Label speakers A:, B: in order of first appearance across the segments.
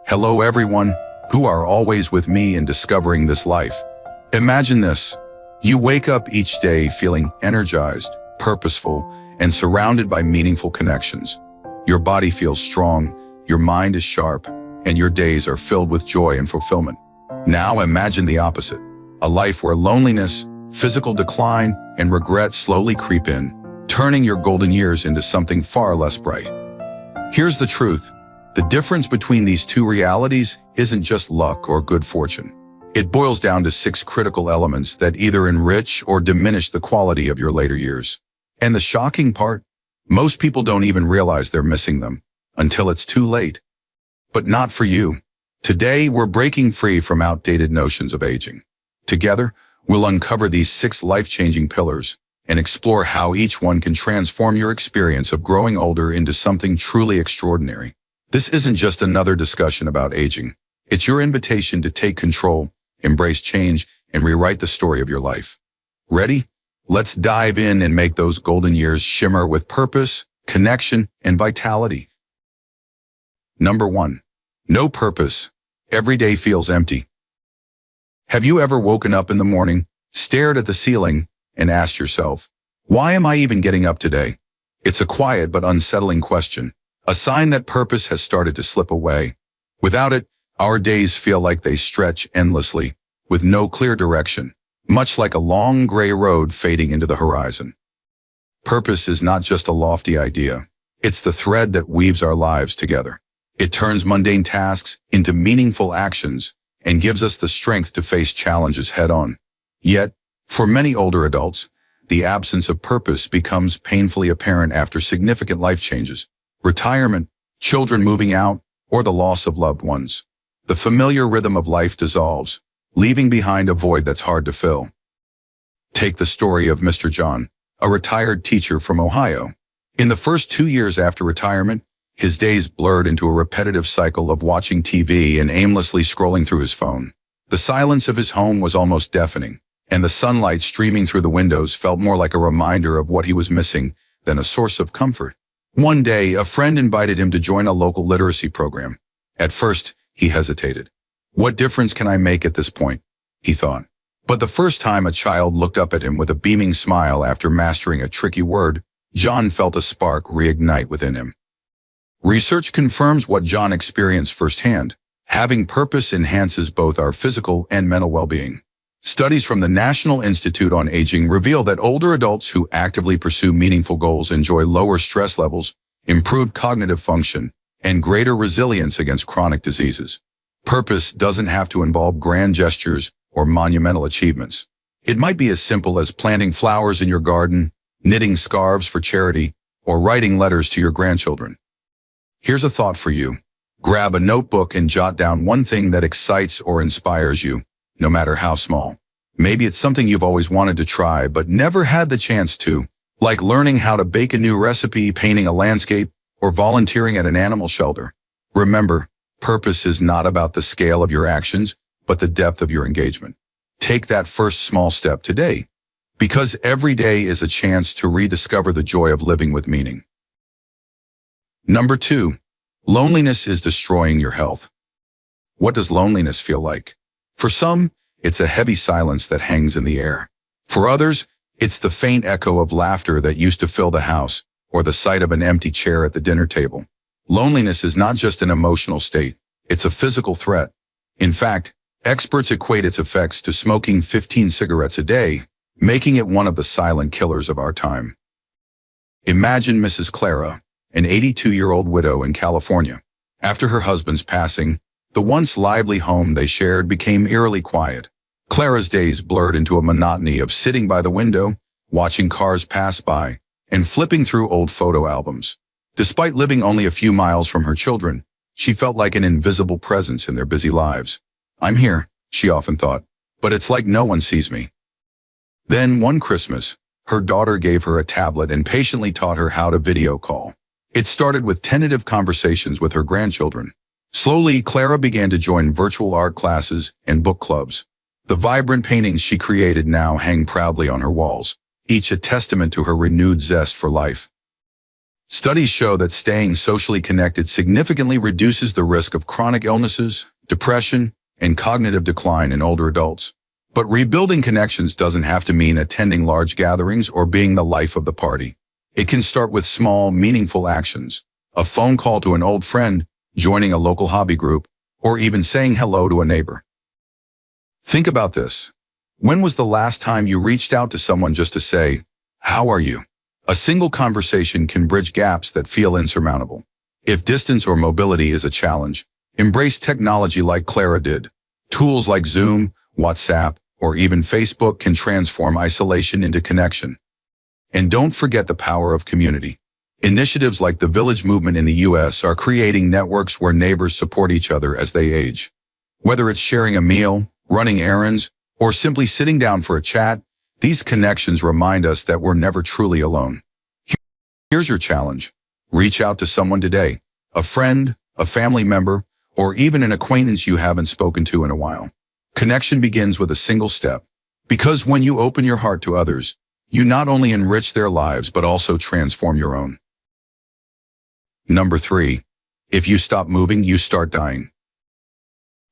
A: Hello everyone, who are always with me in discovering this life. Imagine this. You wake up each day feeling energized, purposeful, and surrounded by meaningful connections. Your body feels strong, your mind is sharp, and your days are filled with joy and fulfillment. Now imagine the opposite. A life where loneliness, physical decline, and regret slowly creep in, turning your golden years into something far less bright. Here's the truth. The difference between these two realities isn't just luck or good fortune. It boils down to 6 critical elements that either enrich or diminish the quality of your later years. And the shocking part, most people don't even realize they're missing them until it's too late. But not for you. Today, we're breaking free from outdated notions of aging. Together, we'll uncover these 6 life-changing pillars and explore how each one can transform your experience of growing older into something truly extraordinary. This isn't just another discussion about aging. It's your invitation to take control, embrace change, and rewrite the story of your life. Ready? Let's dive in and make those golden years shimmer with purpose, connection, and vitality. Number 1. No purpose. Every day feels empty. Have you ever woken up in the morning, stared at the ceiling, and asked yourself, why am I even getting up today? It's a quiet but unsettling question. A sign that purpose has started to slip away. Without it, our days feel like they stretch endlessly, with no clear direction, much like a long gray road fading into the horizon. Purpose is not just a lofty idea. It's the thread that weaves our lives together. It turns mundane tasks into meaningful actions and gives us the strength to face challenges head-on. Yet, for many older adults, the absence of purpose becomes painfully apparent after significant life changes. Retirement, children moving out, or the loss of loved ones. The familiar rhythm of life dissolves, leaving behind a void that's hard to fill. Take the story of Mr. John, a retired teacher from Ohio. In the first 2 years after retirement, his days blurred into a repetitive cycle of watching TV and aimlessly scrolling through his phone. The silence of his home was almost deafening, and the sunlight streaming through the windows felt more like a reminder of what he was missing than a source of comfort. One day, a friend invited him to join a local literacy program. At first, he hesitated. What difference can I make at this point? He thought. But the first time a child looked up at him with a beaming smile after mastering a tricky word, John felt a spark reignite within him. Research confirms what John experienced firsthand. Having purpose enhances both our physical and mental well-being. Studies from the National Institute on Aging reveal that older adults who actively pursue meaningful goals enjoy lower stress levels, improved cognitive function, and greater resilience against chronic diseases. Purpose doesn't have to involve grand gestures or monumental achievements. It might be as simple as planting flowers in your garden, knitting scarves for charity, or writing letters to your grandchildren. Here's a thought for you. Grab a notebook and jot down one thing that excites or inspires you, no matter how small. Maybe it's something you've always wanted to try but never had the chance to, like learning how to bake a new recipe, painting a landscape, or volunteering at an animal shelter. Remember, purpose is not about the scale of your actions, but the depth of your engagement. Take that first small step today, because every day is a chance to rediscover the joy of living with meaning. Number 2. Loneliness is destroying your health. What does loneliness feel like? For some, it's a heavy silence that hangs in the air. For others, it's the faint echo of laughter that used to fill the house, or the sight of an empty chair at the dinner table. Loneliness is not just an emotional state, it's a physical threat. In fact, experts equate its effects to smoking 15 cigarettes a day, making it one of the silent killers of our time. Imagine Mrs. Clara, an 82-year-old widow in California. After her husband's passing, the once lively home they shared became eerily quiet. Clara's days blurred into a monotony of sitting by the window, watching cars pass by, and flipping through old photo albums. Despite living only a few miles from her children, she felt like an invisible presence in their busy lives. I'm here, she often thought, but it's like no one sees me. Then one Christmas, her daughter gave her a tablet and patiently taught her how to video call. It started with tentative conversations with her grandchildren. Slowly, Clara began to join virtual art classes and book clubs. The vibrant paintings she created now hang proudly on her walls, each a testament to her renewed zest for life. Studies show that staying socially connected significantly reduces the risk of chronic illnesses, depression, and cognitive decline in older adults. But rebuilding connections doesn't have to mean attending large gatherings or being the life of the party. It can start with small, meaningful actions. A phone call to an old friend, joining a local hobby group, or even saying hello to a neighbor. Think about this. When was the last time you reached out to someone just to say, "How are you?" A single conversation can bridge gaps that feel insurmountable. If distance or mobility is a challenge, embrace technology like Clara did. Tools like Zoom, WhatsApp, or even Facebook can transform isolation into connection. And don't forget the power of community. Initiatives like the Village Movement in the US are creating networks where neighbors support each other as they age. Whether it's sharing a meal, running errands, or simply sitting down for a chat, these connections remind us that we're never truly alone. Here's your challenge. Reach out to someone today, a friend, a family member, or even an acquaintance you haven't spoken to in a while. Connection begins with a single step, because when you open your heart to others, you not only enrich their lives but also transform your own. Number 3. If you stop moving, you start dying.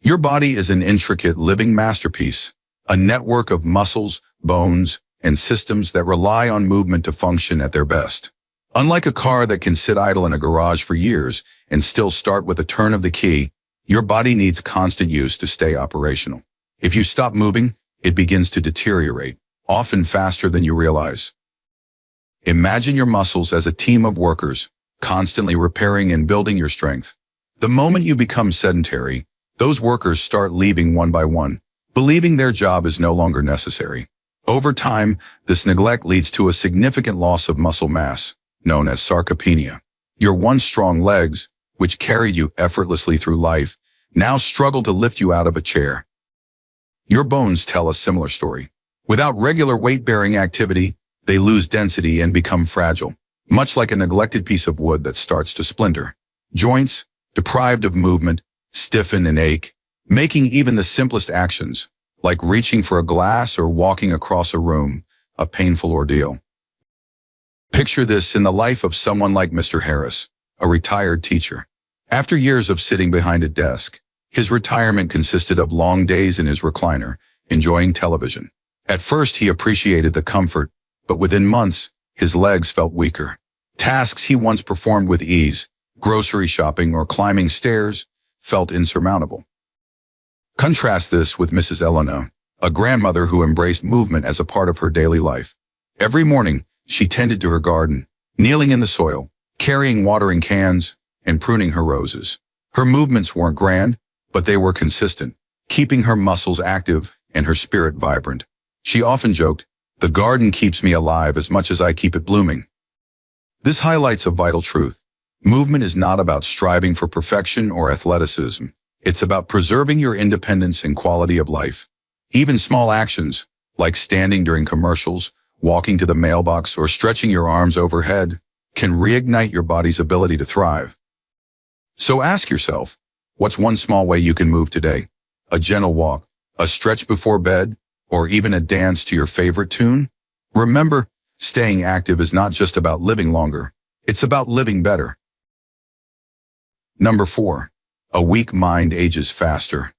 A: Your body is an intricate living masterpiece, a network of muscles, bones, and systems that rely on movement to function at their best. Unlike a car that can sit idle in a garage for years and still start with a turn of the key, your body needs constant use to stay operational. If you stop moving, it begins to deteriorate, often faster than you realize. Imagine your muscles as a team of workers, constantly repairing and building your strength. The moment you become sedentary, those workers start leaving one by one, believing their job is no longer necessary. Over time, this neglect leads to a significant loss of muscle mass, known as sarcopenia. Your once strong legs, which carried you effortlessly through life, now struggle to lift you out of a chair. Your bones tell a similar story. Without regular weight-bearing activity, they lose density and become fragile, much like a neglected piece of wood that starts to splinter. Joints, deprived of movement, stiffen and ache, making even the simplest actions, like reaching for a glass or walking across a room, a painful ordeal. Picture this in the life of someone like Mr. Harris, a retired teacher. After years of sitting behind a desk, his retirement consisted of long days in his recliner, enjoying television. At first, he appreciated the comfort, but within months, his legs felt weaker. Tasks he once performed with ease, grocery shopping or climbing stairs, felt insurmountable. Contrast this with Mrs. Eleanor, a grandmother who embraced movement as a part of her daily life. Every morning, she tended to her garden, kneeling in the soil, carrying watering cans, and pruning her roses. Her movements weren't grand, but they were consistent, keeping her muscles active and her spirit vibrant. She often joked, "The garden keeps me alive as much as I keep it blooming." This highlights a vital truth. Movement is not about striving for perfection or athleticism. It's about preserving your independence and quality of life. Even small actions, like standing during commercials, walking to the mailbox, or stretching your arms overhead, can reignite your body's ability to thrive. So ask yourself, what's one small way you can move today? A gentle walk, a stretch before bed, or even a dance to your favorite tune? Remember, staying active is not just about living longer. It's about living better. Number 4. A weak mind ages faster.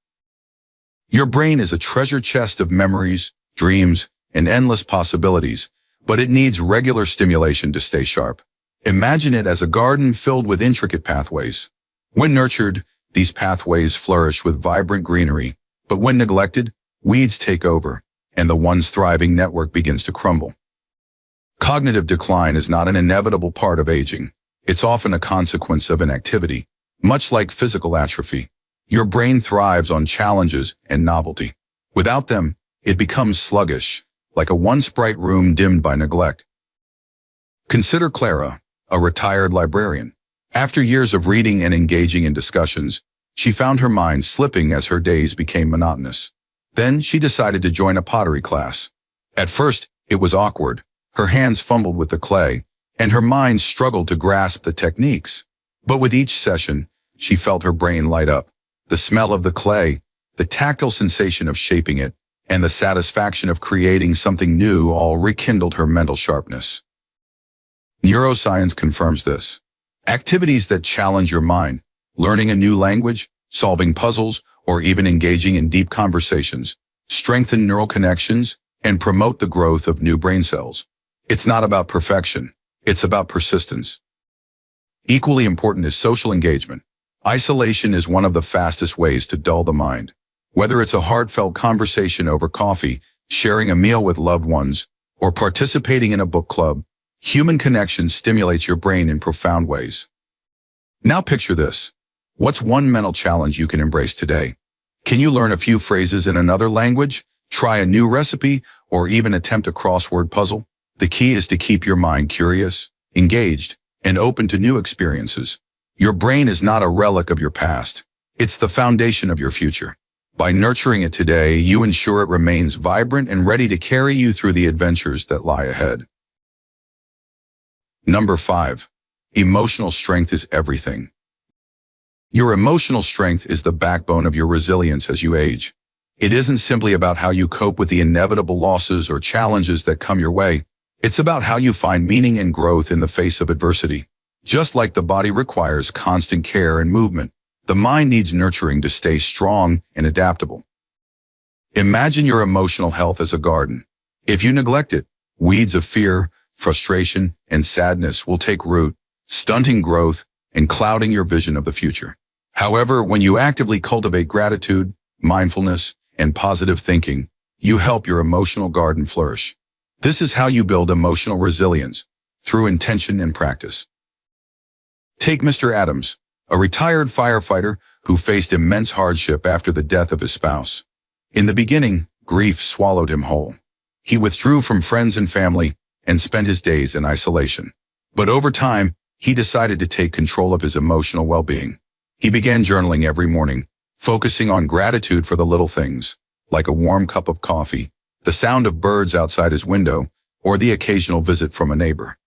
A: Your brain is a treasure chest of memories, dreams, and endless possibilities, but it needs regular stimulation to stay sharp. Imagine it as a garden filled with intricate pathways. When nurtured, these pathways flourish with vibrant greenery, but when neglected, weeds take over, and the once thriving network begins to crumble. Cognitive decline is not an inevitable part of aging. It's often a consequence of inactivity. Much like physical atrophy, your brain thrives on challenges and novelty. Without them, it becomes sluggish, like a once bright room dimmed by neglect. Consider Clara, a retired librarian. After years of reading and engaging in discussions, she found her mind slipping as her days became monotonous. Then she decided to join a pottery class. At first, it was awkward. Her hands fumbled with the clay, and her mind struggled to grasp the techniques. But with each session, she felt her brain light up. The smell of the clay, the tactile sensation of shaping it, and the satisfaction of creating something new all rekindled her mental sharpness. Neuroscience confirms this. Activities that challenge your mind, learning a new language, solving puzzles, or even engaging in deep conversations, strengthen neural connections and promote the growth of new brain cells. It's not about perfection. It's about persistence. Equally important is social engagement. Isolation is one of the fastest ways to dull the mind. Whether it's a heartfelt conversation over coffee, sharing a meal with loved ones, or participating in a book club, human connection stimulates your brain in profound ways. Now picture this. What's one mental challenge you can embrace today? Can you learn a few phrases in another language, try a new recipe, or even attempt a crossword puzzle? The key is to keep your mind curious, engaged, and open to new experiences. Your brain is not a relic of your past. It's the foundation of your future. By nurturing it today, you ensure it remains vibrant and ready to carry you through the adventures that lie ahead. Number 5. Emotional strength is everything. Your emotional strength is the backbone of your resilience as you age. It isn't simply about how you cope with the inevitable losses or challenges that come your way. It's about how you find meaning and growth in the face of adversity. Just like the body requires constant care and movement, the mind needs nurturing to stay strong and adaptable. Imagine your emotional health as a garden. If you neglect it, weeds of fear, frustration, and sadness will take root, stunting growth and clouding your vision of the future. However, when you actively cultivate gratitude, mindfulness, and positive thinking, you help your emotional garden flourish. This is how you build emotional resilience, through intention and practice. Take Mr. Adams, a retired firefighter who faced immense hardship after the death of his spouse. In the beginning, grief swallowed him whole. He withdrew from friends and family and spent his days in isolation. But over time, he decided to take control of his emotional well-being. He began journaling every morning, focusing on gratitude for the little things, like a warm cup of coffee, the sound of birds outside his window, or the occasional visit from a neighbor.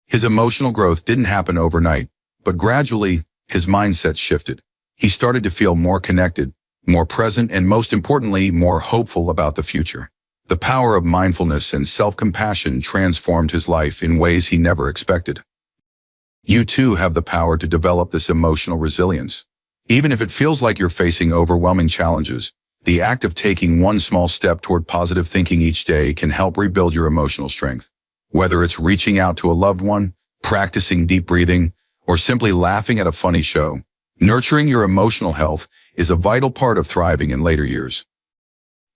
A: His emotional growth didn't happen overnight, but gradually, his mindset shifted. He started to feel more connected, more present, and most importantly, more hopeful about the future. The power of mindfulness and self-compassion transformed his life in ways he never expected. You too have the power to develop this emotional resilience. Even if it feels like you're facing overwhelming challenges, the act of taking one small step toward positive thinking each day can help rebuild your emotional strength. Whether it's reaching out to a loved one, practicing deep breathing, or simply laughing at a funny show, nurturing your emotional health is a vital part of thriving in later years.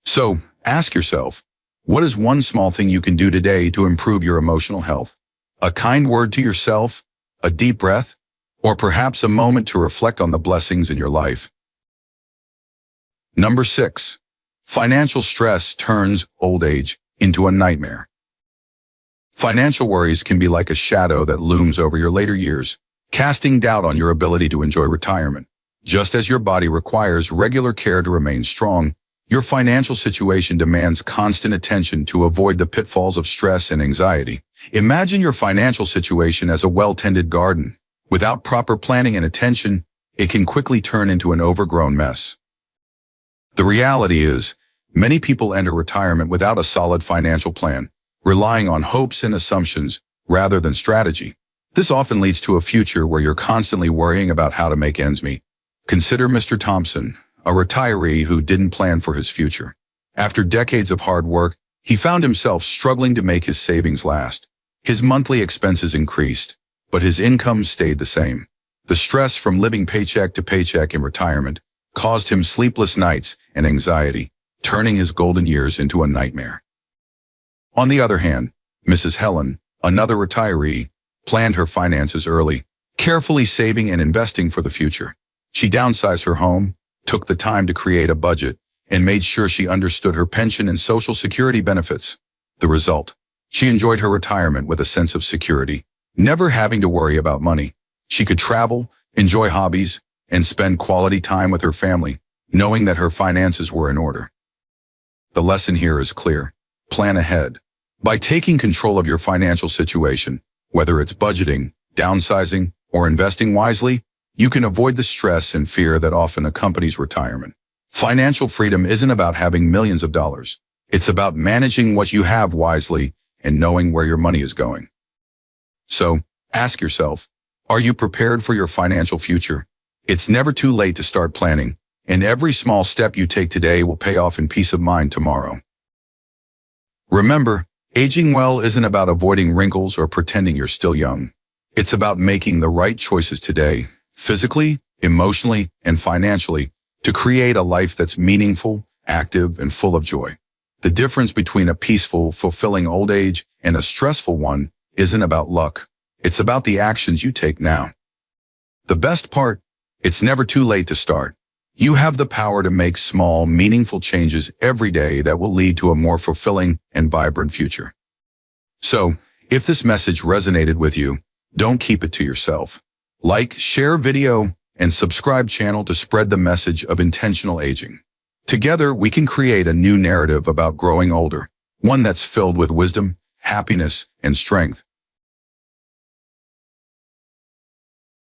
A: So, ask yourself, what is one small thing you can do today to improve your emotional health? A kind word to yourself, a deep breath, or perhaps a moment to reflect on the blessings in your life. Number 6. Financial stress turns old age into a nightmare. Financial worries can be like a shadow that looms over your later years, casting doubt on your ability to enjoy retirement. Just as your body requires regular care to remain strong, your financial situation demands constant attention to avoid the pitfalls of stress and anxiety. Imagine your financial situation as a well-tended garden. Without proper planning and attention, it can quickly turn into an overgrown mess. The reality is, many people enter retirement without a solid financial plan, relying on hopes and assumptions rather than strategy. This often leads to a future where you're constantly worrying about how to make ends meet. Consider Mr. Thompson, a retiree who didn't plan for his future. After decades of hard work, he found himself struggling to make his savings last. His monthly expenses increased, but his income stayed the same. The stress from living paycheck to paycheck in retirement caused him sleepless nights and anxiety, turning his golden years into a nightmare. On the other hand, Mrs. Helen, another retiree, planned her finances early, carefully saving and investing for the future. She downsized her home, took the time to create a budget, and made sure she understood her pension and Social Security benefits. The result? She enjoyed her retirement with a sense of security, never having to worry about money. She could travel, enjoy hobbies, and spend quality time with her family, knowing that her finances were in order. The lesson here is clear. Plan ahead. By taking control of your financial situation, whether it's budgeting, downsizing, or investing wisely, you can avoid the stress and fear that often accompanies retirement. Financial freedom isn't about having millions of dollars. It's about managing what you have wisely and knowing where your money is going. So, ask yourself, are you prepared for your financial future? It's never too late to start planning, and every small step you take today will pay off in peace of mind tomorrow. Remember, aging well isn't about avoiding wrinkles or pretending you're still young. It's about making the right choices today, physically, emotionally, and financially, to create a life that's meaningful, active, and full of joy. The difference between a peaceful, fulfilling old age and a stressful one isn't about luck. It's about the actions you take now. The best part, it's never too late to start. You have the power to make small, meaningful changes every day that will lead to a more fulfilling and vibrant future. So, if this message resonated with you, don't keep it to yourself. Like, share video, and subscribe channel to spread the message of intentional aging. Together, we can create a new narrative about growing older, one that's filled with wisdom, happiness, and strength.